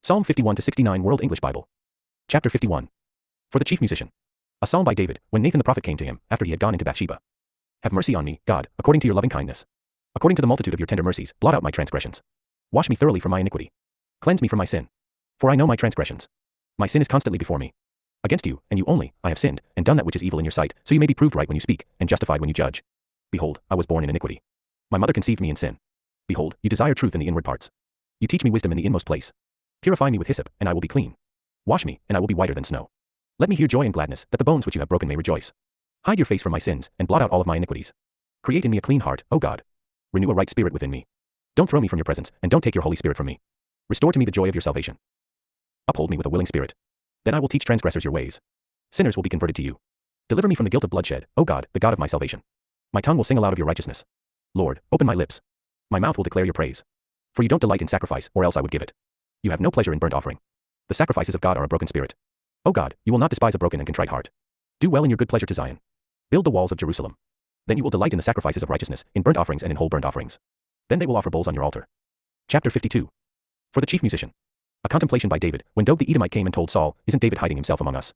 Psalm 51 to 69 World English Bible. Chapter 51. For the chief musician. A psalm by David, when Nathan the prophet came to him, after he had gone into Bathsheba. Have mercy on me, God, according to your loving kindness. According to the multitude of your tender mercies, blot out my transgressions. Wash me thoroughly from my iniquity. Cleanse me from my sin. For I know my transgressions. My sin is constantly before me. Against you, and you only, I have sinned, and done that which is evil in your sight, so you may be proved right when you speak, and justified when you judge. Behold, I was born in iniquity. My mother conceived me in sin. Behold, you desire truth in the inward parts. You teach me wisdom in the inmost place. Purify me with hyssop, and I will be clean. Wash me, and I will be whiter than snow. Let me hear joy and gladness, that the bones which you have broken may rejoice. Hide your face from my sins, and blot out all of my iniquities. Create in me a clean heart, O God. Renew a right spirit within me. Don't throw me from your presence, and don't take your Holy Spirit from me. Restore to me the joy of your salvation. Uphold me with a willing spirit. Then I will teach transgressors your ways. Sinners will be converted to you. Deliver me from the guilt of bloodshed, O God, the God of my salvation. My tongue will sing aloud of your righteousness. Lord, open my lips. My mouth will declare your praise. For you don't delight in sacrifice, or else I would give it. You have no pleasure in burnt offering. The sacrifices of God are a broken spirit. O God, you will not despise a broken and contrite heart. Do well in your good pleasure to Zion. Build the walls of Jerusalem. Then you will delight in the sacrifices of righteousness, in burnt offerings and in whole burnt offerings. Then they will offer bulls on your altar. Chapter 52. For the chief musician. A contemplation by David, when Doeg the Edomite came and told Saul, Isn't David hiding himself among us?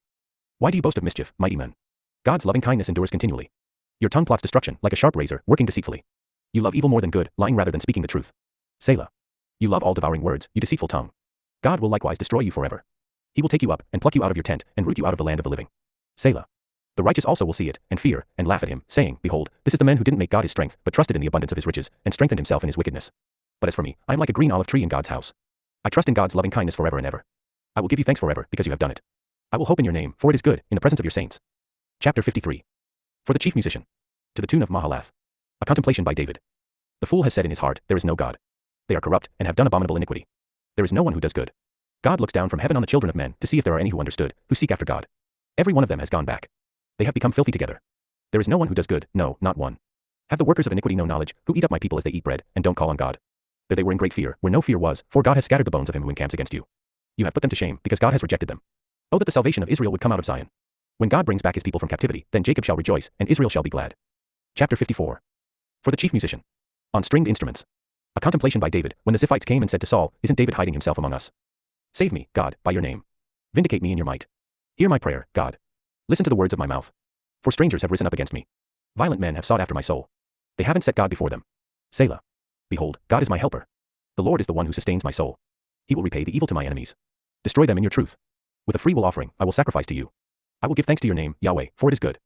Why do you boast of mischief, mighty men? God's loving kindness endures continually. Your tongue plots destruction, like a sharp razor, working deceitfully. You love evil more than good, lying rather than speaking the truth. Selah. You love all devouring words, you deceitful tongue. God will likewise destroy you forever. He will take you up, and pluck you out of your tent, and root you out of the land of the living. Selah. The righteous also will see it, and fear, and laugh at him, saying, Behold, this is the man who didn't make God his strength, but trusted in the abundance of his riches, and strengthened himself in his wickedness. But as for me, I am like a green olive tree in God's house. I trust in God's loving kindness forever and ever. I will give you thanks forever, because you have done it. I will hope in your name, for it is good, in the presence of your saints. Chapter 53. For the chief musician. To the tune of Mahalath. A contemplation by David. The fool has said in his heart, There is no God. They are corrupt, and have done abominable iniquity. There is no one who does good. God looks down from heaven on the children of men, to see if there are any who understood, who seek after God. Every one of them has gone back. They have become filthy together. There is no one who does good, no, not one. Have the workers of iniquity no knowledge, who eat up my people as they eat bread, and don't call on God? There they were in great fear, where no fear was, for God has scattered the bones of him who encamps against you. You have put them to shame, because God has rejected them. Oh, that the salvation of Israel would come out of Zion. When God brings back his people from captivity, then Jacob shall rejoice, and Israel shall be glad. Chapter 54. For the chief musician. On stringed instruments. A contemplation by David, when the Ziphites came and said to Saul, Isn't David hiding himself among us? Save me, God, by your name. Vindicate me in your might. Hear my prayer, God. Listen to the words of my mouth. For strangers have risen up against me. Violent men have sought after my soul. They haven't set God before them. Selah. Behold, God is my helper. The Lord is the one who sustains my soul. He will repay the evil to my enemies. Destroy them in your truth. With a freewill offering, I will sacrifice to you. I will give thanks to your name, Yahweh, for it is good.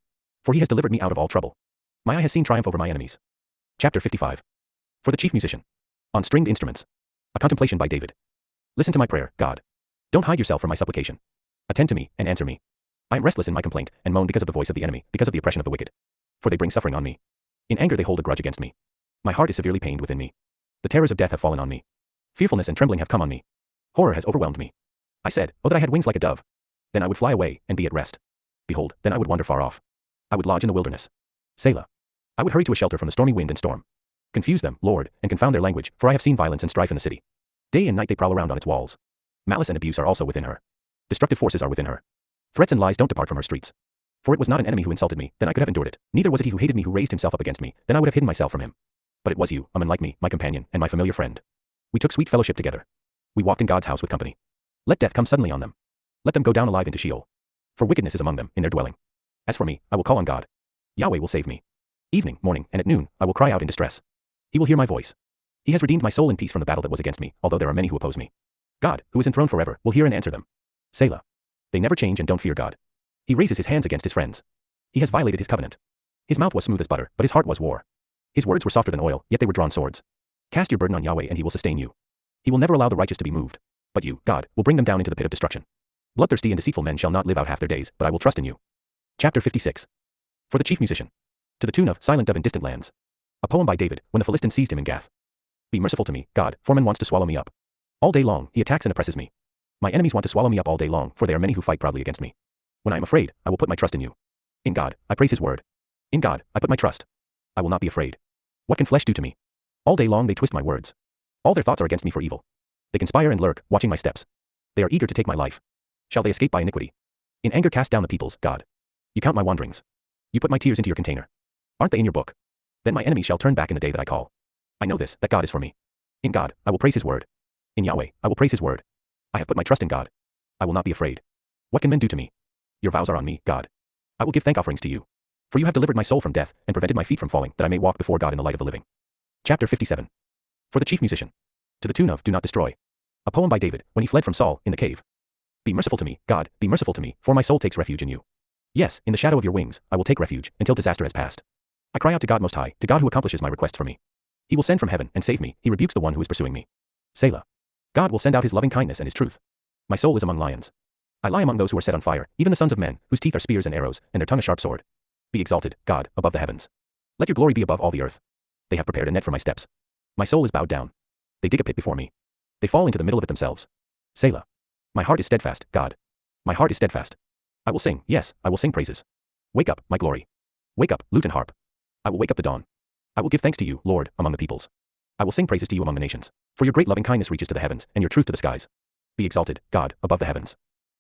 For he has delivered me out of all trouble. My eye has seen triumph over my enemies. Chapter 55. For the chief musician. On stringed instruments. A contemplation by David. Listen to my prayer, God. Don't hide yourself from my supplication. Attend to me, and answer me. I am restless in my complaint, and moan because of the voice of the enemy, because of the oppression of the wicked. For they bring suffering on me. In anger they hold a grudge against me. My heart is severely pained within me. The terrors of death have fallen on me. Fearfulness and trembling have come on me. Horror has overwhelmed me. I said, Oh, that I had wings like a dove. Then I would fly away, and be at rest. Behold, then I would wander far off. I would lodge in the wilderness. Selah. I would hurry to a shelter from the stormy wind and storm. Confuse them, Lord, and confound their language, for I have seen violence and strife in the city. Day and night they prowl around on its walls. Malice and abuse are also within her. Destructive forces are within her. Threats and lies don't depart from her streets. For it was not an enemy who insulted me, then I could have endured it. Neither was it he who hated me who raised himself up against me, then I would have hidden myself from him. But it was you, a man like me, my companion, and my familiar friend. We took sweet fellowship together. We walked in God's house with company. Let death come suddenly on them. Let them go down alive into Sheol. For wickedness is among them, in their dwelling. As for me, I will call on God. Yahweh will save me. Evening, morning, and at noon, I will cry out in distress. He will hear my voice. He has redeemed my soul in peace from the battle that was against me, although there are many who oppose me. God, who is enthroned forever, will hear and answer them. Selah. They never change and don't fear God. He raises his hands against his friends. He has violated his covenant. His mouth was smooth as butter, but his heart was war. His words were softer than oil, yet they were drawn swords. Cast your burden on Yahweh and he will sustain you. He will never allow the righteous to be moved. But you, God, will bring them down into the pit of destruction. Bloodthirsty and deceitful men shall not live out half their days, but I will trust in you. Chapter 56. For the chief musician. To the tune of Silent Dove in Distant Lands. A poem by David, when the Philistines seized him in Gath. Be merciful to me, God, for man wants to swallow me up. All day long, he attacks and oppresses me. My enemies want to swallow me up all day long, for there are many who fight proudly against me. When I am afraid, I will put my trust in you. In God, I praise his word. In God, I put my trust. I will not be afraid. What can flesh do to me? All day long they twist my words. All their thoughts are against me for evil. They conspire and lurk, watching my steps. They are eager to take my life. Shall they escape by iniquity? In anger cast down the peoples, God. You count my wanderings. You put my tears into your container. Aren't they in your book? Then my enemies shall turn back in the day that I call. I know this, that God is for me. In God, I will praise his word. In Yahweh, I will praise his word. I have put my trust in God. I will not be afraid. What can men do to me? Your vows are on me, God. I will give thank offerings to you. For you have delivered my soul from death and prevented my feet from falling, that I may walk before God in the light of the living. Chapter 57. For the chief musician. To the tune of Do Not Destroy. A poem by David, when he fled from Saul in the cave. Be merciful to me, God, be merciful to me, for my soul takes refuge in you. Yes, in the shadow of your wings, I will take refuge, until disaster has passed. I cry out to God Most High, to God who accomplishes my request for me. He will send from heaven and save me, he rebukes the one who is pursuing me. Selah. God will send out his loving kindness and his truth. My soul is among lions. I lie among those who are set on fire, even the sons of men, whose teeth are spears and arrows, and their tongue a sharp sword. Be exalted, God, above the heavens. Let your glory be above all the earth. They have prepared a net for my steps. My soul is bowed down. They dig a pit before me. They fall into the middle of it themselves. Selah. My heart is steadfast, God. My heart is steadfast. I will sing, yes, I will sing praises. Wake up, my glory. Wake up, lute and harp. I will wake up the dawn. I will give thanks to you, Lord, among the peoples. I will sing praises to you among the nations. For your great loving kindness reaches to the heavens, and your truth to the skies. Be exalted, God, above the heavens.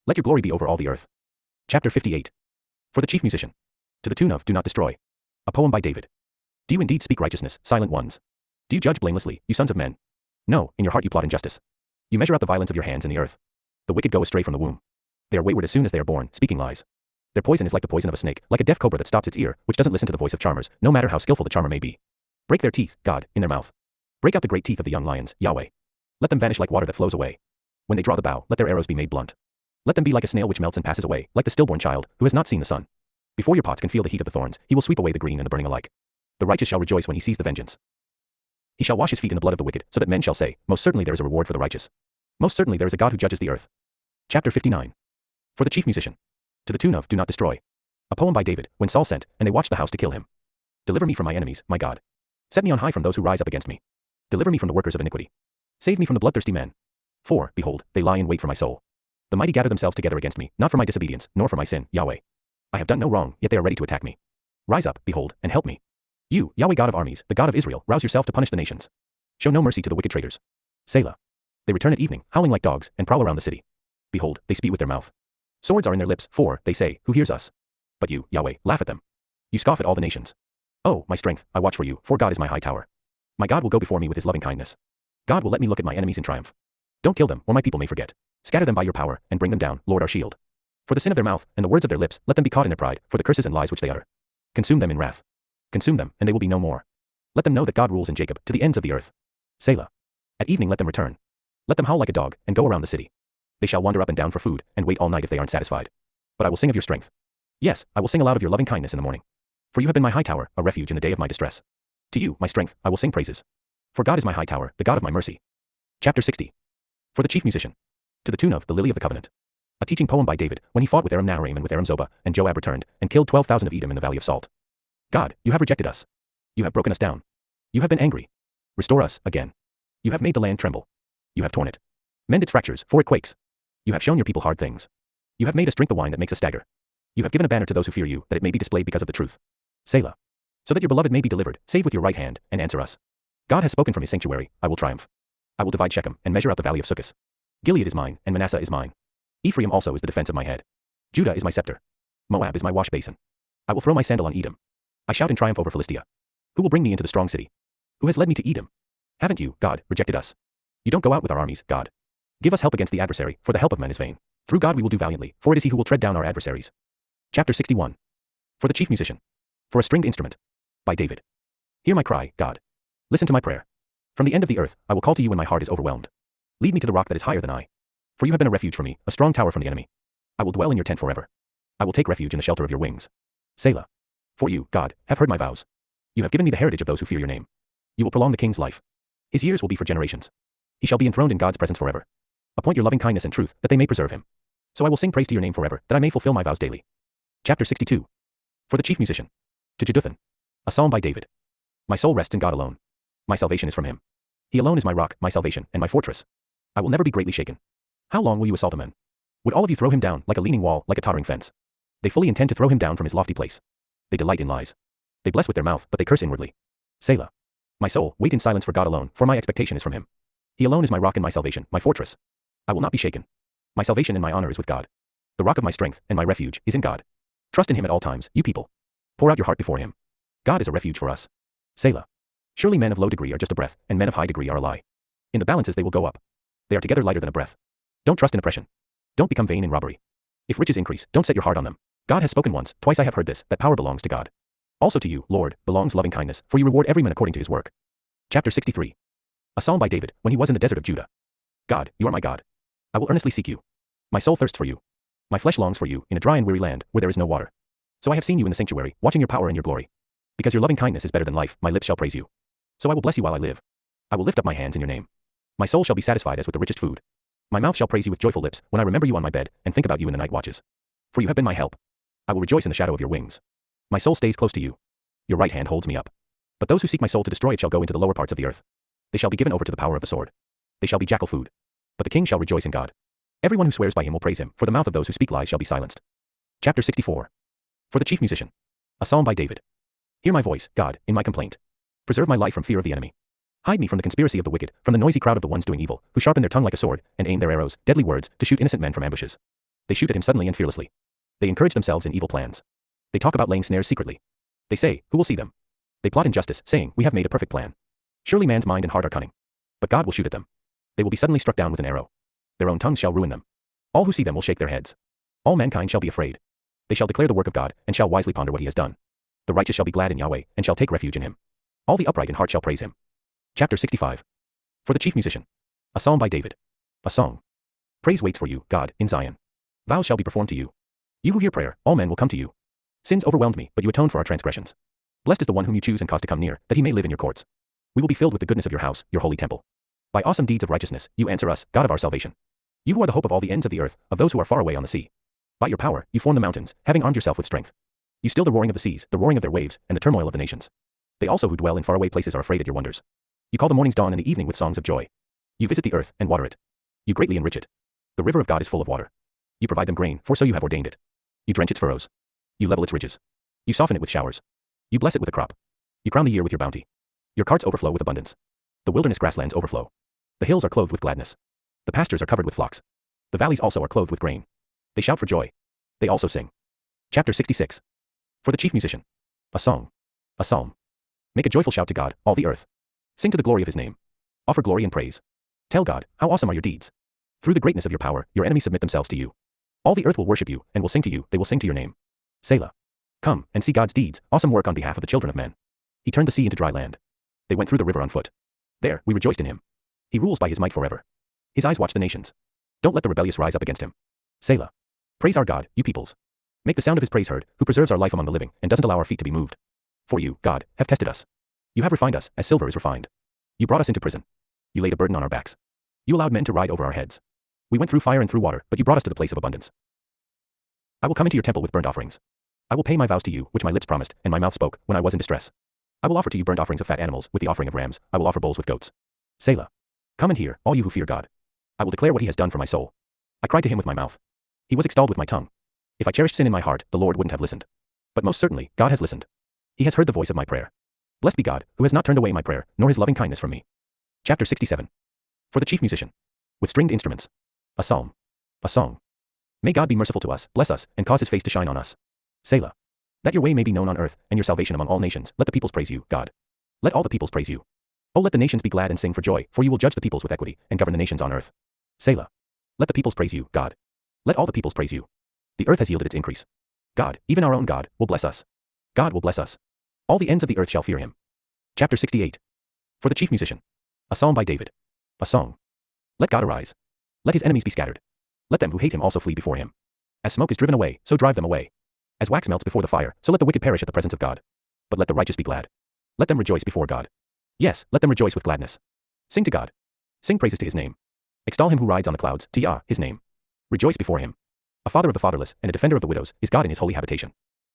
Let your glory be over all the earth. Chapter 58. For the chief musician. To the tune of Do Not Destroy. A poem by David. Do you indeed speak righteousness, silent ones? Do you judge blamelessly, you sons of men? No, in your heart you plot injustice. You measure out the violence of your hands in the earth. The wicked go astray from the womb. They are wayward as soon as they are born, speaking lies. Their poison is like the poison of a snake, like a deaf cobra that stops its ear, which doesn't listen to the voice of charmers, no matter how skillful the charmer may be. Break their teeth, God, in their mouth. Break out the great teeth of the young lions, Yahweh. Let them vanish like water that flows away. When they draw the bow, let their arrows be made blunt. Let them be like a snail which melts and passes away, like the stillborn child, who has not seen the sun. Before your pots can feel the heat of the thorns, he will sweep away the green and the burning alike. The righteous shall rejoice when he sees the vengeance. He shall wash his feet in the blood of the wicked, so that men shall say, most certainly there is a reward for the righteous. Most certainly there is a God who judges the earth. Chapter 59. For the chief musician. To the tune of Do Not Destroy. A poem by David, when Saul sent, and they watched the house to kill him. Deliver me from my enemies, my God. Set me on high from those who rise up against me. Deliver me from the workers of iniquity. Save me from the bloodthirsty men. For, behold, they lie in wait for my soul. The mighty gather themselves together against me, not for my disobedience, nor for my sin, Yahweh. I have done no wrong, yet they are ready to attack me. Rise up, behold, and help me. You, Yahweh God of armies, the God of Israel, rouse yourself to punish the nations. Show no mercy to the wicked traitors. Selah. They return at evening, howling like dogs, and prowl around the city. Behold, they speak with their mouth. Swords are in their lips, for, they say, who hears us? But you, Yahweh, laugh at them. You scoff at all the nations. Oh, my strength, I watch for you, for God is my high tower. My God will go before me with his loving kindness. God will let me look at my enemies in triumph. Don't kill them, or my people may forget. Scatter them by your power, and bring them down, Lord our shield. For the sin of their mouth, and the words of their lips, let them be caught in their pride, for the curses and lies which they utter. Consume them in wrath. Consume them, and they will be no more. Let them know that God rules in Jacob, to the ends of the earth. Selah. At evening let them return. Let them howl like a dog, and go around the city. They shall wander up and down for food, and wait all night if they aren't satisfied. But I will sing of your strength. Yes, I will sing aloud of your loving kindness in the morning. For you have been my high tower, a refuge in the day of my distress. To you, my strength, I will sing praises. For God is my high tower, the God of my mercy. Chapter 60. For the chief musician. To the tune of The Lily of the Covenant. A teaching poem by David, when he fought with Aram Naharaim and with Aram Zobah, and Joab returned, and killed 12,000 of Edom in the valley of Salt. God, you have rejected us. You have broken us down. You have been angry. Restore us, again. You have made the land tremble. You have torn it. Mend its fractures, for it quakes. You have shown your people hard things. You have made us drink the wine that makes us stagger. You have given a banner to those who fear you, that it may be displayed because of the truth. Selah. So that your beloved may be delivered, save with your right hand, and answer us. God has spoken from his sanctuary, I will triumph. I will divide Shechem, and measure out the valley of Succos. Gilead is mine, and Manasseh is mine. Ephraim also is the defense of my head. Judah is my scepter. Moab is my wash basin. I will throw my sandal on Edom. I shout in triumph over Philistia. Who will bring me into the strong city? Who has led me to Edom? Haven't you, God, rejected us? You don't go out with our armies, God. Give us help against the adversary, for the help of men is vain. Through God we will do valiantly, for it is he who will tread down our adversaries. Chapter 61. For the chief musician. For a stringed instrument. By David. Hear my cry, God. Listen to my prayer. From the end of the earth, I will call to you when my heart is overwhelmed. Lead me to the rock that is higher than I. For you have been a refuge for me, a strong tower from the enemy. I will dwell in your tent forever. I will take refuge in the shelter of your wings. Selah. For you, God, have heard my vows. You have given me the heritage of those who fear your name. You will prolong the king's life. His years will be for generations. He shall be enthroned in God's presence forever. Appoint your loving kindness and truth, that they may preserve him. So I will sing praise to your name forever, that I may fulfill my vows daily. Chapter 62. For the chief musician. To Jeduthun. A psalm by David. My soul rests in God alone. My salvation is from him. He alone is my rock, my salvation, and my fortress. I will never be greatly shaken. How long will you assault a man? Would all of you throw him down, like a leaning wall, like a tottering fence? They fully intend to throw him down from his lofty place. They delight in lies. They bless with their mouth, but they curse inwardly. Selah. My soul, wait in silence for God alone, for my expectation is from him. He alone is my rock and my salvation, my fortress. I will not be shaken. My salvation and my honor is with God. The rock of my strength, and my refuge, is in God. Trust in him at all times, you people. Pour out your heart before him. God is a refuge for us. Selah. Surely men of low degree are just a breath, and men of high degree are a lie. In the balances they will go up. They are together lighter than a breath. Don't trust in oppression. Don't become vain in robbery. If riches increase, don't set your heart on them. God has spoken once, twice I have heard this, that power belongs to God. Also to you, Lord, belongs loving kindness, for you reward every man according to his work. Chapter 63. A psalm by David, when he was in the desert of Judah. God, you are my God. I will earnestly seek you. My soul thirsts for you. My flesh longs for you, in a dry and weary land, where there is no water. So I have seen you in the sanctuary, watching your power and your glory. Because your loving kindness is better than life, my lips shall praise you. So I will bless you while I live. I will lift up my hands in your name. My soul shall be satisfied as with the richest food. My mouth shall praise you with joyful lips, when I remember you on my bed, and think about you in the night watches. For you have been my help. I will rejoice in the shadow of your wings. My soul stays close to you. Your right hand holds me up. But those who seek my soul to destroy it shall go into the lower parts of the earth. They shall be given over to the power of the sword. They shall be jackal food. But the king shall rejoice in God. Everyone who swears by him will praise him, for the mouth of those who speak lies shall be silenced. Chapter 64. For the chief musician. A psalm by David. Hear my voice, God, in my complaint. Preserve my life from fear of the enemy. Hide me from the conspiracy of the wicked, from the noisy crowd of the ones doing evil, who sharpen their tongue like a sword, and aim their arrows, deadly words, to shoot innocent men from ambushes. They shoot at him suddenly and fearlessly. They encourage themselves in evil plans. They talk about laying snares secretly. They say, who will see them? They plot injustice, saying, we have made a perfect plan. Surely man's mind and heart are cunning. But God will shoot at them. They will be suddenly struck down with an arrow. Their own tongues shall ruin them. All who see them will shake their heads. All mankind shall be afraid. They shall declare the work of God, and shall wisely ponder what he has done. The righteous shall be glad in Yahweh, and shall take refuge in him. All the upright in heart shall praise him. Chapter 65. For the chief musician. A psalm by David. A song. Praise waits for you, God, in Zion. Vows shall be performed to you. You who hear prayer, all men will come to you. Sins overwhelmed me, but you atoned for our transgressions. Blessed is the one whom you choose and cause to come near, that he may live in your courts. We will be filled with the goodness of your house, your holy temple. By awesome deeds of righteousness, you answer us, God of our salvation. You who are the hope of all the ends of the earth, of those who are far away on the sea. By your power, you form the mountains, having armed yourself with strength. You still the roaring of the seas, the roaring of their waves, and the turmoil of the nations. They also who dwell in faraway places are afraid at your wonders. You call the morning's dawn and the evening with songs of joy. You visit the earth, and water it. You greatly enrich it. The river of God is full of water. You provide them grain, for so you have ordained it. You drench its furrows. You level its ridges. You soften it with showers. You bless it with a crop. You crown the year with your bounty. Your carts overflow with abundance. The wilderness grasslands overflow. The hills are clothed with gladness. The pastures are covered with flocks. The valleys also are clothed with grain. They shout for joy. They also sing. Chapter 66. For the chief musician. A song. A psalm. Make a joyful shout to God, all the earth. Sing to the glory of his name. Offer glory and praise. Tell God, how awesome are your deeds. Through the greatness of your power, your enemies submit themselves to you. All the earth will worship you, and will sing to you, they will sing to your name. Selah. Come, and see God's deeds, awesome work on behalf of the children of men. He turned the sea into dry land. They went through the river on foot. There, we rejoiced in him. He rules by his might forever. His eyes watch the nations. Don't let the rebellious rise up against him. Selah. Praise our God, you peoples. Make the sound of his praise heard, who preserves our life among the living, and doesn't allow our feet to be moved. For you, God, have tested us. You have refined us, as silver is refined. You brought us into prison. You laid a burden on our backs. You allowed men to ride over our heads. We went through fire and through water, but you brought us to the place of abundance. I will come into your temple with burnt offerings. I will pay my vows to you, which my lips promised, and my mouth spoke, when I was in distress. I will offer to you burnt offerings of fat animals, with the offering of rams, I will offer bulls with goats. Selah. Come and hear, all you who fear God. I will declare what he has done for my soul. I cried to him with my mouth. He was extolled with my tongue. If I cherished sin in my heart, the Lord wouldn't have listened. But most certainly, God has listened. He has heard the voice of my prayer. Blessed be God, who has not turned away my prayer, nor his loving kindness from me. Chapter 67. For the chief musician. With stringed instruments. A psalm. A song. May God be merciful to us, bless us, and cause his face to shine on us. Selah. That your way may be known on earth, and your salvation among all nations, let the peoples praise you, God. Let all the peoples praise you. Oh, let the nations be glad and sing for joy, for you will judge the peoples with equity, and govern the nations on earth. Selah. Let the peoples praise you, God. Let all the peoples praise you. The earth has yielded its increase. God, even our own God, will bless us. God will bless us. All the ends of the earth shall fear him. Chapter 68. For the chief musician. A psalm by David. A song. Let God arise. Let his enemies be scattered. Let them who hate him also flee before him. As smoke is driven away, so drive them away. As wax melts before the fire, so let the wicked perish at the presence of God. But let the righteous be glad. Let them rejoice before God. Yes, let them rejoice with gladness. Sing to God. Sing praises to his name. Extol him who rides on the clouds, to Yah, his name. Rejoice before him. A father of the fatherless, and a defender of the widows, is God in his holy habitation.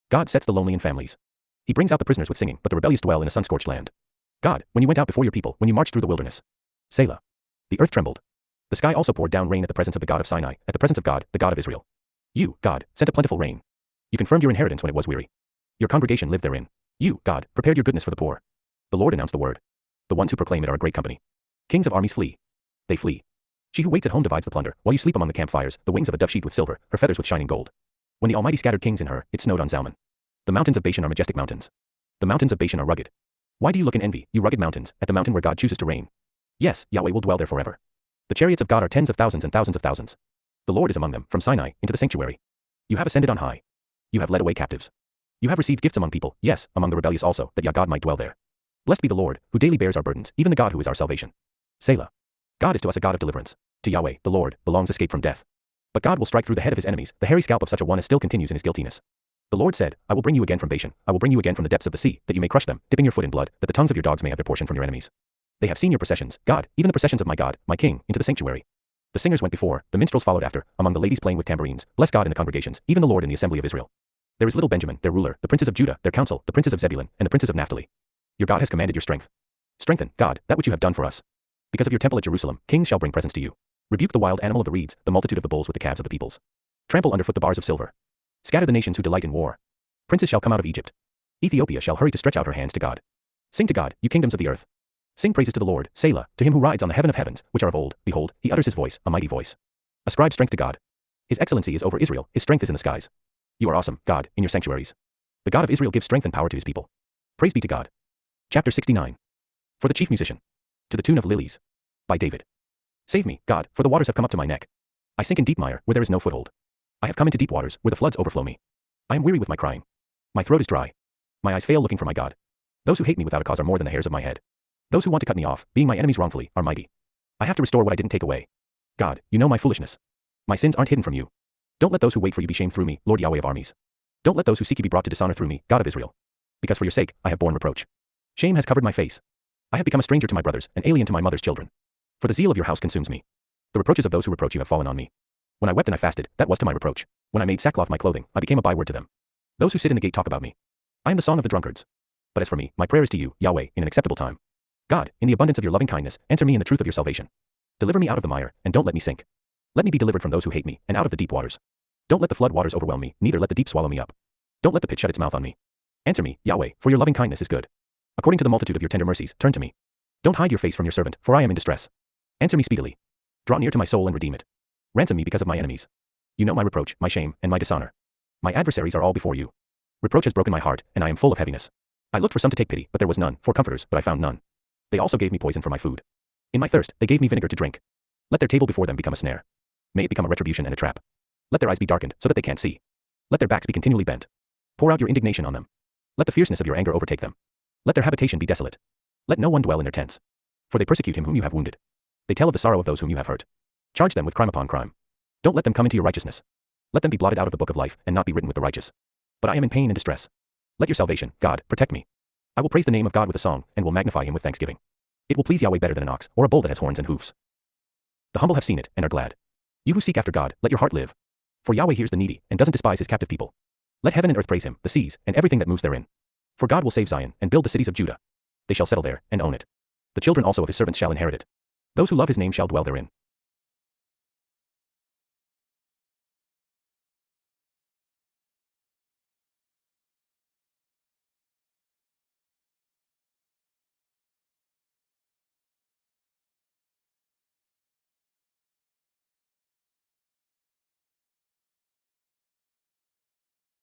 God sets the lonely in families. He brings out the prisoners with singing, but the rebellious dwell in a sun-scorched land. God, when you went out before your people, when you marched through the wilderness. Selah. The earth trembled. The sky also poured down rain at the presence of the God of Sinai, at the presence of God, the God of Israel. You, God, sent a plentiful rain. You confirmed your inheritance when it was weary. Your congregation lived therein. You, God, prepared your goodness for the poor. The Lord announced the word. The ones who proclaim it are a great company. Kings of armies flee. They flee. She who waits at home divides the plunder, while you sleep among the campfires, the wings of a dove sheet with silver, her feathers with shining gold. When the Almighty scattered kings in her, it snowed on Zalman. The mountains of Bashan are majestic mountains. The mountains of Bashan are rugged. Why do you look in envy, you rugged mountains, at the mountain where God chooses to reign? Yes, Yahweh will dwell there forever. The chariots of God are tens of thousands and thousands of thousands. The Lord is among them, from Sinai into the sanctuary. You have ascended on high. You have led away captives. You have received gifts among people, yes, among the rebellious also, that Yah God might dwell there. Blessed be the Lord, who daily bears our burdens, even the God who is our salvation. Selah. God is to us a God of deliverance. To Yahweh, the Lord, belongs escape from death. But God will strike through the head of his enemies, the hairy scalp of such a one as still continues in his guiltiness. The Lord said, I will bring you again from Bashan, I will bring you again from the depths of the sea, that you may crush them, dipping your foot in blood, that the tongues of your dogs may have their portion from your enemies. They have seen your processions, God, even the processions of my God, my King, into the sanctuary. The singers went before, the minstrels followed after, among the ladies playing with tambourines, bless God in the congregations, even the Lord in the assembly of Israel. There is little Benjamin, their ruler, the princes of Judah, their council, the princes of Zebulun, and the princes of Naphtali. Your God has commanded your strength. Strengthen, God, that which you have done for us. Because of your temple at Jerusalem, kings shall bring presents to you. Rebuke the wild animal of the reeds, the multitude of the bulls with the calves of the peoples. Trample underfoot the bars of silver. Scatter the nations who delight in war. Princes shall come out of Egypt. Ethiopia shall hurry to stretch out her hands to God. Sing to God, you kingdoms of the earth. Sing praises to the Lord, Selah, to him who rides on the heaven of heavens, which are of old, behold, he utters his voice, a mighty voice. Ascribe strength to God. His excellency is over Israel, his strength is in the skies. You are awesome, God, in your sanctuaries. The God of Israel gives strength and power to his people. Praise be to God. Chapter 69. For the chief musician. To the tune of Lilies. By David. Save me, God, for the waters have come up to my neck. I sink in deep mire, where there is no foothold. I have come into deep waters, where the floods overflow me. I am weary with my crying. My throat is dry. My eyes fail looking for my God. Those who hate me without a cause are more than the hairs of my head. Those who want to cut me off, being my enemies wrongfully, are mighty. I have to restore what I didn't take away. God, you know my foolishness. My sins aren't hidden from you. Don't let those who wait for you be shamed through me, Lord Yahweh of armies. Don't let those who seek you be brought to dishonor through me, God of Israel. Because for your sake, I have borne reproach. Shame has covered my face. I have become a stranger to my brothers, an alien to my mother's children. For the zeal of your house consumes me. The reproaches of those who reproach you have fallen on me. When I wept and I fasted, that was to my reproach. When I made sackcloth my clothing, I became a byword to them. Those who sit in the gate talk about me. I am the song of the drunkards. But as for me, my prayer is to you, Yahweh, in an acceptable time. God, in the abundance of your loving kindness, answer me in the truth of your salvation. Deliver me out of the mire, and don't let me sink. Let me be delivered from those who hate me, and out of the deep waters. Don't let the flood waters overwhelm me, neither let the deep swallow me up. Don't let the pit shut its mouth on me. Answer me, Yahweh, for your loving kindness is good. According to the multitude of your tender mercies, turn to me. Don't hide your face from your servant, for I am in distress. Answer me speedily. Draw near to my soul and redeem it. Ransom me because of my enemies. You know my reproach, my shame, and my dishonor. My adversaries are all before you. Reproach has broken my heart, and I am full of heaviness. I looked for some to take pity, but there was none, for comforters, but I found none. They also gave me poison for my food. In my thirst, they gave me vinegar to drink. Let their table before them become a snare. May it become a retribution and a trap. Let their eyes be darkened, so that they can't see. Let their backs be continually bent. Pour out your indignation on them. Let the fierceness of your anger overtake them. Let their habitation be desolate. Let no one dwell in their tents. For they persecute him whom you have wounded. They tell of the sorrow of those whom you have hurt. Charge them with crime upon crime. Don't let them come into your righteousness. Let them be blotted out of the book of life, and not be written with the righteous. But I am in pain and distress. Let your salvation, God, protect me. I will praise the name of God with a song, and will magnify him with thanksgiving. It will please Yahweh better than an ox, or a bull that has horns and hoofs. The humble have seen it, and are glad. You who seek after God, let your heart live. For Yahweh hears the needy, and doesn't despise his captive people. Let heaven and earth praise him, the seas, and everything that moves therein. For God will save Zion, and build the cities of Judah. They shall settle there, and own it. The children also of his servants shall inherit it. Those who love his name shall dwell therein.